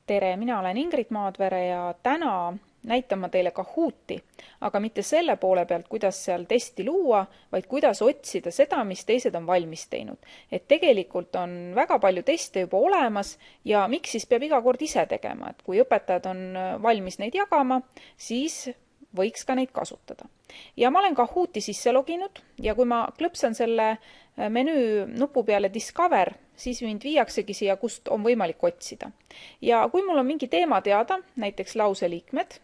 Tere, mina olen Ingrid Maadvere ja täna näitan ma teile Kahooti, aga mitte selle poole pealt, kuidas seal testi luua, vaid kuidas otsida seda, mis teised on valmis teinud. Et tegelikult on väga palju teste juba olemas ja miks siis peab iga kord ise tegema, et kui õpetajad on valmis neid jagama, siis võiks ka neid kasutada. Ja ma olen Kahooti sisse loginud ja kui ma klõpsan selle menüü nupu peale Discover, siis mind viiaksegi siia, kust on võimalik otsida. Ja kui mul on mingi teema teada, näiteks lauseliikmed,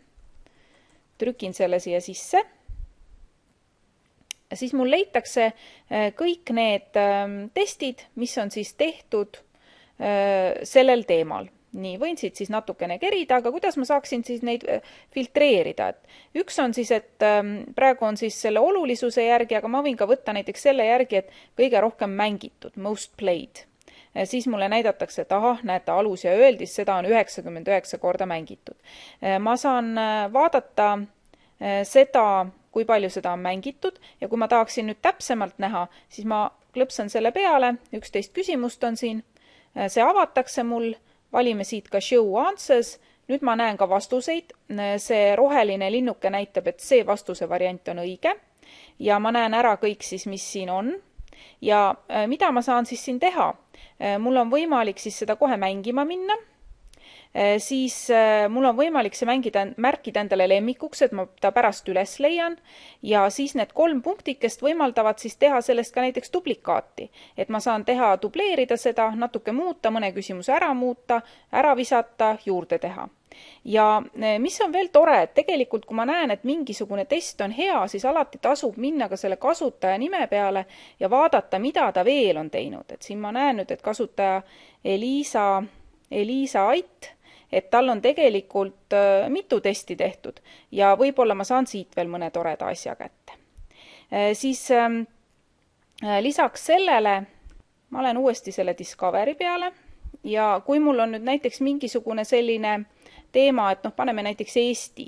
trükin selle siia sisse, siis mul leitakse kõik need testid, mis on siis tehtud sellel teemal. Nii, võin siit siis natukene kerida, aga kuidas ma saaksin siis neid filtreerida? Et üks on siis, et praegu on siis selle olulisuse järgi, aga ma võin ka võtta näiteks selle järgi, et kõige rohkem mängitud, most played. Siis mulle näidatakse, et ahah, näete, alus ja öeldis, seda on 99 korda mängitud. Ma saan vaadata seda, kui palju seda on mängitud ja kui ma tahaksin nüüd täpsemalt näha, siis ma klõpsan selle peale, 11 küsimust on siin, see avatakse mul, valime siit ka show answers, nüüd ma näen ka vastuseid, see roheline linnuke näitab, et see vastuse variant on õige ja ma näen ära kõik siis, mis siin on ja mida ma saan siis siin teha? Mul on võimalik siis seda kohe mängima minna, siis mul on võimalik see märkida endale lemmikuks, et ma ta pärast üles leian ja siis need 3 punktikest võimaldavad siis teha sellest ka näiteks duplikaati, et ma saan teha, dubleerida seda, natuke muuta, mõne küsimuse ära muuta, ära visata, juurde teha. Ja mis on veel tore, et tegelikult kui ma näen, et mingisugune test on hea, siis alati tasub minna ka selle kasutaja nime peale ja vaadata, mida ta veel on teinud. Et siin ma näen nüüd, et kasutaja Elisa Ait, et tal on tegelikult mitu testi tehtud ja võib-olla ma saan siit veel mõne toreda asja kätte. Siis lisaks sellele ma olen uuesti selle Discovery peale ja kui mul on nüüd näiteks mingisugune selline teema, et paneme näiteks Eesti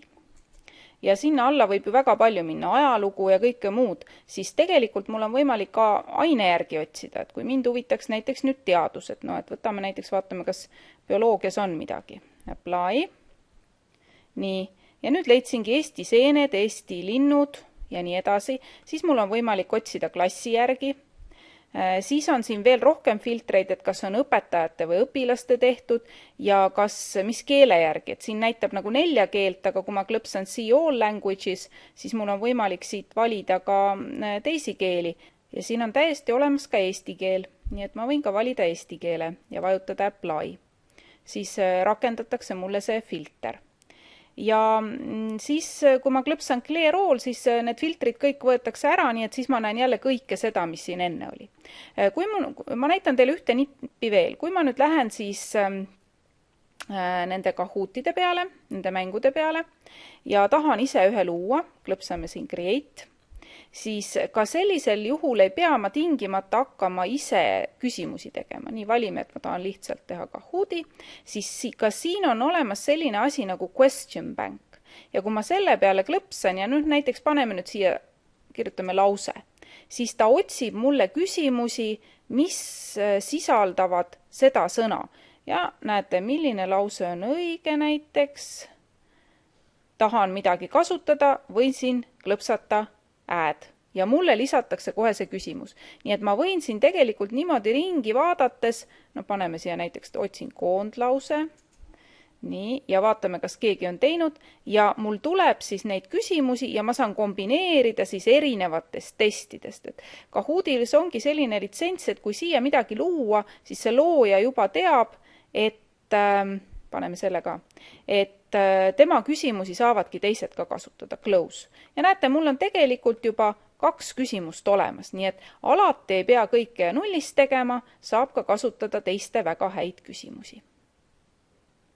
ja sinna alla võib ju väga palju minna, ajalugu ja kõike muud, siis tegelikult mul on võimalik ka aine järgi otsida, et kui mind huvitaks näiteks nüüd teadus, et et võtame näiteks, vaatame, kas bioloogias on midagi. Apply. Nii, ja nüüd leidsingi Eesti seened, Eesti linnud ja nii edasi, siis mul on võimalik otsida klassi järgi. Siis on siin veel rohkem filtreid, et kas on õpetajate või õpilaste tehtud ja kas mis keele järgi, et siin näitab nagu 4 keelt, aga kui ma klõpsan see all languages, siis mul on võimalik siit valida ka teisi keeli ja siin on täiesti olemas ka eesti keel, nii et ma võin ka valida eesti keele ja vajutada apply. Siis rakendatakse mulle see filter. Ja siis, kui ma klõpsan clear all, siis need filtrid kõik võetakse ära, nii et siis ma näen jälle kõike seda, mis siin enne oli. Ma näitan teile ühte nippi veel. Kui ma nüüd lähen siis nende Kahootide peale, nende mängude peale ja tahan ise ühe luua, klõpsame siin create, siis ka sellisel juhul ei pea ma tingimata hakkama ise küsimusi tegema. Nii valime, et ma tahan lihtsalt teha Kahooti, siis ka siin on olemas selline asi nagu question bank. Ja kui ma selle peale klõpsan ja nüüd näiteks paneme nüüd siia, kirjutame lause, siis ta otsib mulle küsimusi, mis sisaldavad seda sõna. Ja näete, milline lause on õige näiteks. Tahan midagi kasutada, võin siin klõpsata add ja mulle lisatakse kohe see küsimus. Nii et ma võin siin tegelikult niimoodi ringi vaadates, paneme siia näiteks, otsin koondlause, nii, ja vaatame, kas keegi on teinud ja mul tuleb siis neid küsimusi ja ma saan kombineerida siis erinevatest testidest. Et Kahootis ongi selline litsents, et kui siia midagi luua, siis see looja juba teab, et paneme selle ka, et tema küsimusi saavadki teised ka kasutada, close. Ja näete, mul on tegelikult juba 2 küsimust olemas, nii et alati ei pea kõike nullist tegema, saab ka kasutada teiste väga häid küsimusi.